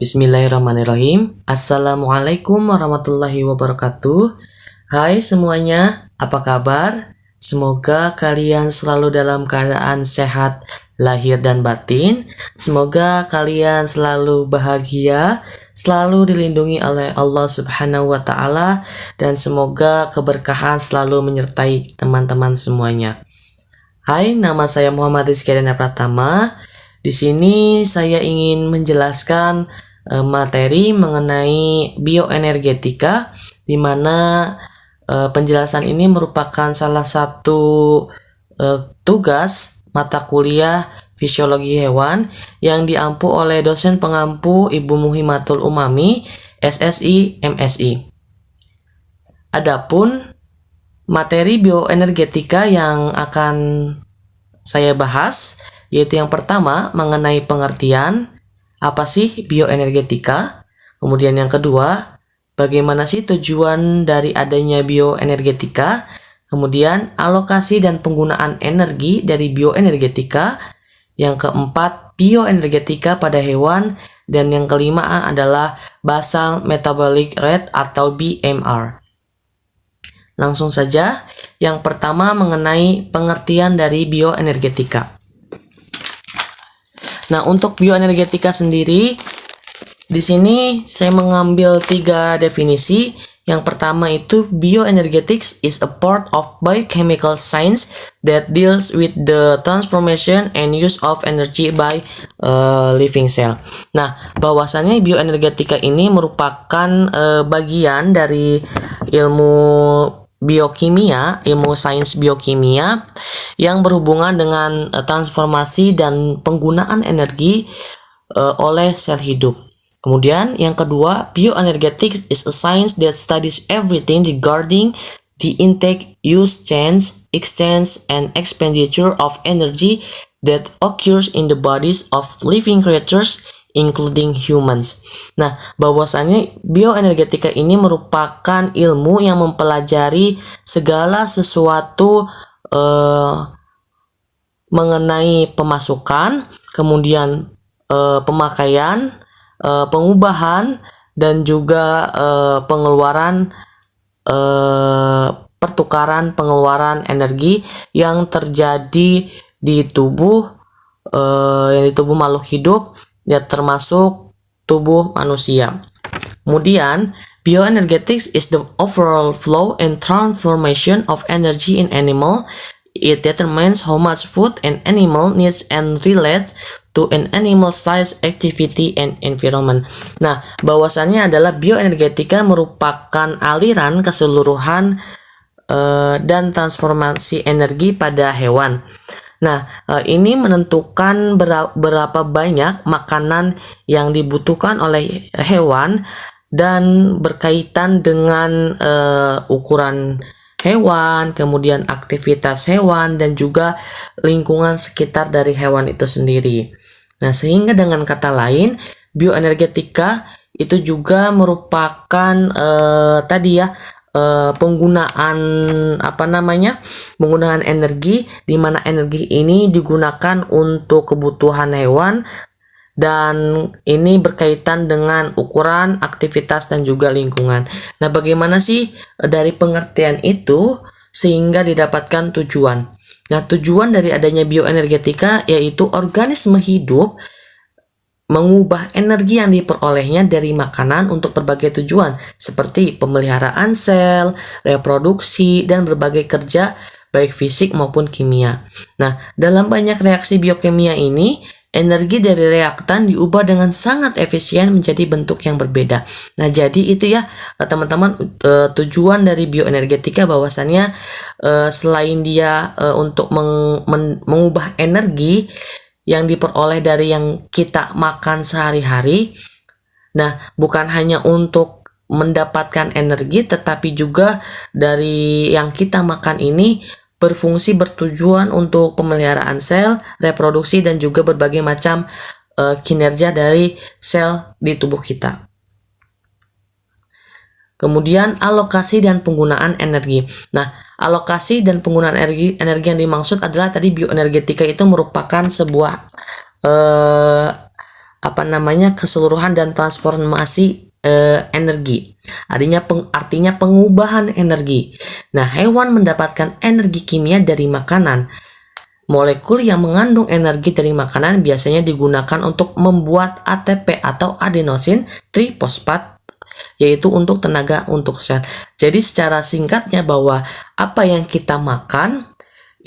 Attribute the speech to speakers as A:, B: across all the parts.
A: Bismillahirrahmanirrahim. Assalamualaikum warahmatullahi wabarakatuh. Hai semuanya, apa kabar? Semoga kalian selalu dalam keadaan sehat lahir dan batin. Semoga kalian selalu bahagia, selalu dilindungi oleh Allah Subhanahu wa taala, dan semoga keberkahan selalu menyertai teman-teman semuanya. Hai, nama saya Muhammad Rizky Dana Pratama. Di sini saya ingin menjelaskan materi mengenai bioenergetika, di mana penjelasan ini merupakan salah satu tugas mata kuliah fisiologi hewan yang diampu oleh dosen pengampu Ibu Muhimatul Umami, SSI, MSI. Adapun materi bioenergetika yang akan saya bahas yaitu yang pertama mengenai pengertian apa sih bioenergetika, kemudian yang kedua bagaimana sih tujuan dari adanya bioenergetika, kemudian alokasi dan penggunaan energi dari bioenergetika, yang keempat bioenergetika pada hewan, dan yang kelima adalah basal metabolic rate atau BMR. Langsung saja, yang pertama mengenai pengertian dari bioenergetika. Nah, untuk bioenergetika sendiri, di sini saya mengambil 3 definisi. Yang pertama itu bioenergetics is a part of biochemical science that deals with the transformation and use of energy by living cell. Nah, bahwasannya bioenergetika ini merupakan bagian dari ilmu biokimia, ilmu sains biokimia yang berhubungan dengan transformasi dan penggunaan energi oleh sel hidup. Kemudian yang kedua, bioenergetics is a science that studies everything regarding the intake, use, change, exchange, and expenditure of energy that occurs in the bodies of living creatures including humans. Nah, bahwasannya bioenergetika ini merupakan ilmu yang mempelajari segala sesuatu mengenai pemasukan, kemudian pemakaian, pengubahan, dan juga pengeluaran pertukaran pengeluaran energi yang terjadi di tubuh makhluk hidup, ya termasuk tubuh manusia. Kemudian bioenergetics is the overall flow and transformation of energy in animal. It determines how much food an animal needs and relates to an animal size, activity, and environment. Nah, bahwasannya adalah bioenergetika merupakan aliran keseluruhan dan transformasi energi pada hewan. Nah, ini menentukan berapa banyak makanan yang dibutuhkan oleh hewan dan berkaitan dengan ukuran hewan, kemudian aktivitas hewan, dan juga lingkungan sekitar dari hewan itu sendiri. Nah, sehingga dengan kata lain, bioenergetika itu juga merupakan penggunaan penggunaan energi, di mana energi ini digunakan untuk kebutuhan hewan, dan ini berkaitan dengan ukuran, aktivitas, dan juga lingkungan. Nah, bagaimana sih dari pengertian itu sehingga didapatkan tujuan? Nah, tujuan dari adanya bioenergetika yaitu organisme hidup mengubah energi yang diperolehnya dari makanan untuk berbagai tujuan, seperti pemeliharaan sel, reproduksi, dan berbagai kerja baik fisik maupun kimia. Nah, dalam banyak reaksi biokimia ini, energi dari reaktan diubah dengan sangat efisien menjadi bentuk yang berbeda. Nah, jadi itu ya teman-teman, tujuan dari bioenergetika, bahwasannya selain dia untuk mengubah energi yang diperoleh dari yang kita makan sehari-hari. Nah, bukan hanya untuk mendapatkan energi, tetapi juga dari yang kita makan ini berfungsi bertujuan untuk pemeliharaan sel, reproduksi, dan juga berbagai macam kinerja dari sel di tubuh kita. Kemudian alokasi dan penggunaan energi. Nah, alokasi dan penggunaan energi yang dimaksud adalah tadi bioenergetika itu merupakan sebuah keseluruhan dan transformasi energi. Artinya pengubahan energi. Nah, hewan mendapatkan energi kimia dari makanan. Molekul yang mengandung energi dari makanan biasanya digunakan untuk membuat ATP atau adenosin trifosfat, yaitu untuk tenaga untuk sel. Jadi secara singkatnya bahwa apa yang kita makan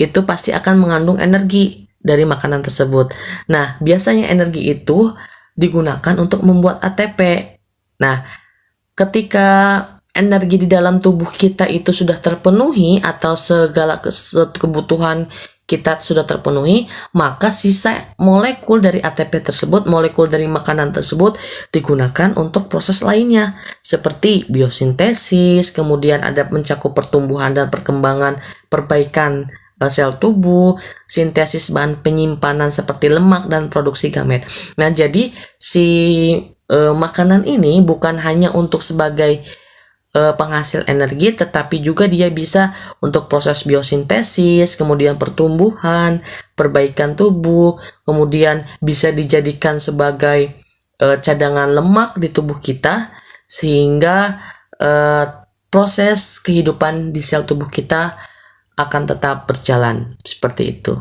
A: itu pasti akan mengandung energi dari makanan tersebut. Nah, biasanya energi itu digunakan untuk membuat ATP. Nah, ketika energi di dalam tubuh kita itu sudah terpenuhi atau segala kebutuhan kita sudah terpenuhi, maka sisa molekul dari ATP tersebut, molekul dari makanan tersebut digunakan untuk proses lainnya seperti biosintesis, kemudian ada mencakup pertumbuhan dan perkembangan perbaikan sel tubuh, sintesis bahan penyimpanan seperti lemak dan produksi gamet. Nah, jadi si makanan ini bukan hanya untuk sebagai penghasil energi, tetapi juga dia bisa untuk proses biosintesis, kemudian pertumbuhan, perbaikan tubuh, kemudian bisa dijadikan sebagai cadangan lemak di tubuh kita, sehingga proses kehidupan di sel tubuh kita akan tetap berjalan seperti itu.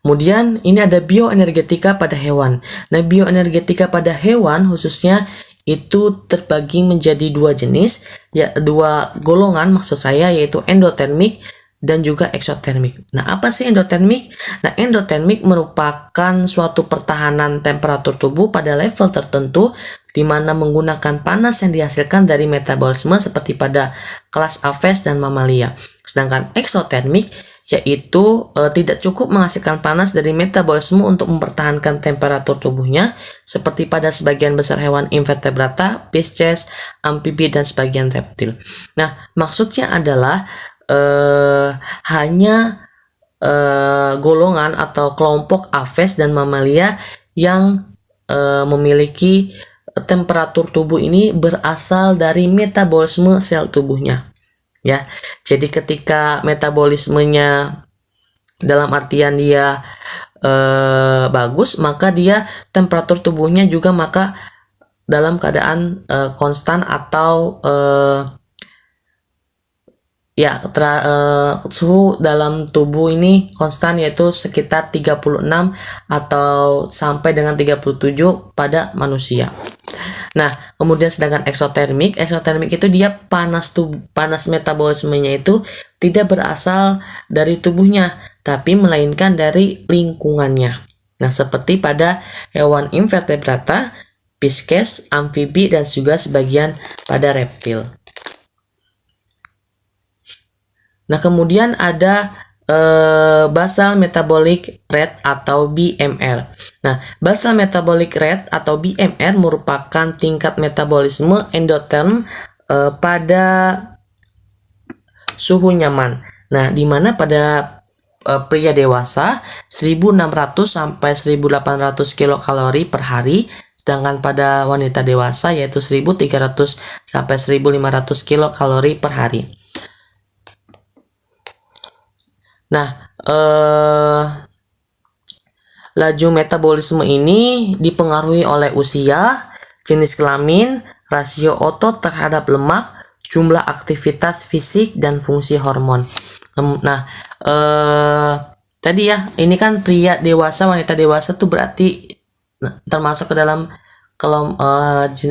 A: Kemudian ini ada bioenergetika pada hewan. Nah, bioenergetika pada hewan khususnya itu terbagi menjadi dua jenis, ya dua golongan maksud saya, yaitu endotermik dan juga eksotermik. Nah, apa sih endotermik? Nah, endotermik merupakan suatu pertahanan temperatur tubuh pada level tertentu di mana menggunakan panas yang dihasilkan dari metabolisme seperti pada kelas Aves dan mamalia. Sedangkan eksotermik yaitu tidak cukup menghasilkan panas dari metabolisme untuk mempertahankan temperatur tubuhnya seperti pada sebagian besar hewan invertebrata, Pisces, amfibi, dan sebagian reptil. Nah, maksudnya adalah hanya golongan atau kelompok Aves dan mamalia yang memiliki temperatur tubuh ini berasal dari metabolisme sel tubuhnya. Ya, jadi ketika metabolismenya dalam artian dia bagus, maka dia temperatur tubuhnya juga maka dalam keadaan konstan atau suhu dalam tubuh ini konstan, yaitu sekitar 36 atau sampai dengan 37 pada manusia. Nah, kemudian sedangkan eksotermik itu dia panas metabolismenya itu tidak berasal dari tubuhnya, tapi melainkan dari lingkungannya. Nah, seperti pada hewan invertebrata, Pisces, amfibi, dan juga sebagian pada reptil. Nah, kemudian ada basal metabolic rate atau BMR. Nah, basal metabolic rate atau BMR merupakan tingkat metabolisme endotherm pada suhu nyaman. Nah, di mana pada pria dewasa 1600 sampai 1800 kilokalori per hari, sedangkan pada wanita dewasa yaitu 1300 sampai 1500 kilokalori per hari. Nah, laju metabolisme ini dipengaruhi oleh usia, jenis kelamin, rasio otot terhadap lemak, jumlah aktivitas fisik, dan fungsi hormon. Nah, tadi ya, ini kan pria dewasa, wanita dewasa tuh berarti termasuk ke dalam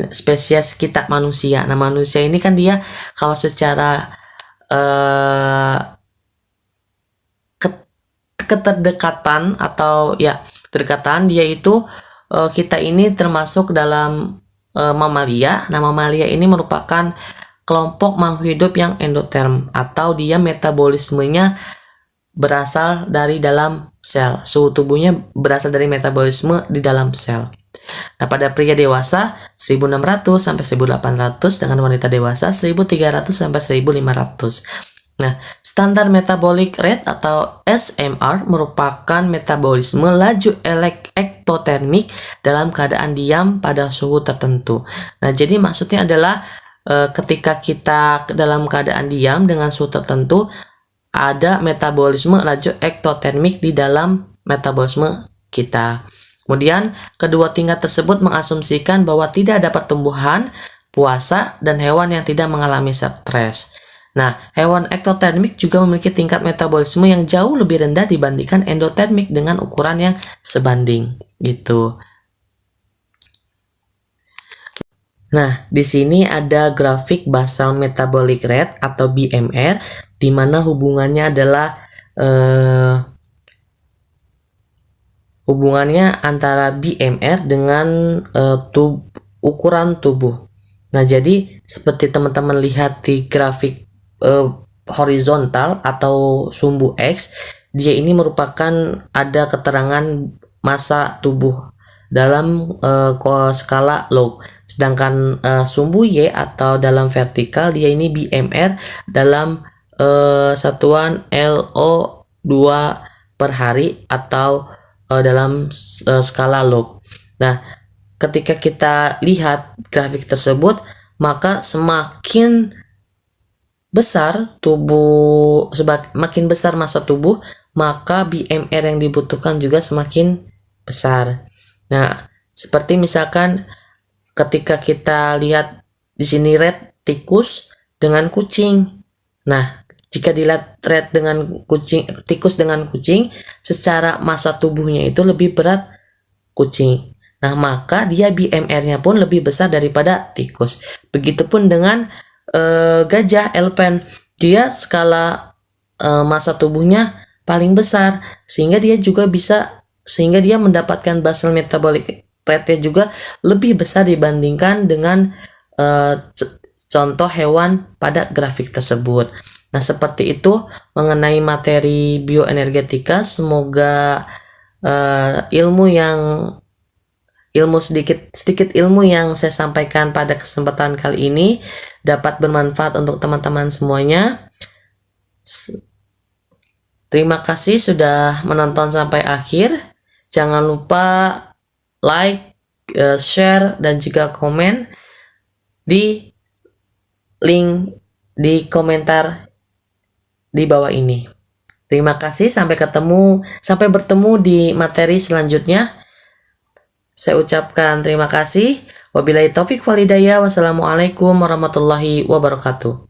A: spesies kita manusia. Nah, manusia ini kan dia kalau secara keterdekatan atau ya kedekatan, dia itu kita ini termasuk dalam mamalia. Nah, mamalia ini merupakan kelompok makhluk hidup yang endotherm atau dia metabolismenya berasal dari dalam sel. Suhu tubuhnya berasal dari metabolisme di dalam sel. Nah, pada pria dewasa 1600 sampai 1800, dengan wanita dewasa 1300 sampai 1500. Nah, standar metabolic rate atau SMR merupakan metabolisme laju ektotermik dalam keadaan diam pada suhu tertentu. Nah, jadi maksudnya adalah ketika kita dalam keadaan diam dengan suhu tertentu, ada metabolisme laju ektotermik di dalam metabolisme kita. Kemudian, kedua tingkat tersebut mengasumsikan bahwa tidak ada pertumbuhan, puasa, dan hewan yang tidak mengalami stres. Nah, hewan ektotermik juga memiliki tingkat metabolisme yang jauh lebih rendah dibandingkan endotermik dengan ukuran yang sebanding, gitu. Nah, di sini ada grafik basal metabolic rate atau BMR, di mana hubungannya adalah hubungannya antara BMR dengan ukuran tubuh. Nah, jadi seperti teman-teman lihat di grafik horizontal atau sumbu X, dia ini merupakan ada keterangan massa tubuh dalam skala log. Sedangkan sumbu Y atau dalam vertikal dia ini BMR dalam satuan LO2 per hari atau dalam skala log. Nah, ketika kita lihat grafik tersebut, maka semakin besar tubuh, makin besar massa tubuh, maka BMR yang dibutuhkan juga semakin besar. Nah, seperti misalkan ketika kita lihat di sini red tikus dengan kucing. Nah, jika dilihat red dengan kucing, tikus dengan kucing, secara massa tubuhnya itu lebih berat kucing. Nah, maka dia BMR-nya pun lebih besar daripada tikus. Begitupun dengan gajah elpen, dia skala massa tubuhnya paling besar, sehingga dia mendapatkan basal metabolic rate-nya juga lebih besar dibandingkan dengan contoh hewan pada grafik tersebut. Nah, seperti itu mengenai materi bioenergetika. Semoga sedikit ilmu yang saya sampaikan pada kesempatan kali ini dapat bermanfaat untuk teman-teman semuanya. Terima kasih sudah menonton sampai akhir. Jangan lupa like, share, dan juga komen di link di komentar di bawah ini. Terima kasih, sampai bertemu di materi selanjutnya. Saya ucapkan terima kasih. Wabillahi taufik wal hidayah. Wassalamualaikum warahmatullahi wabarakatuh.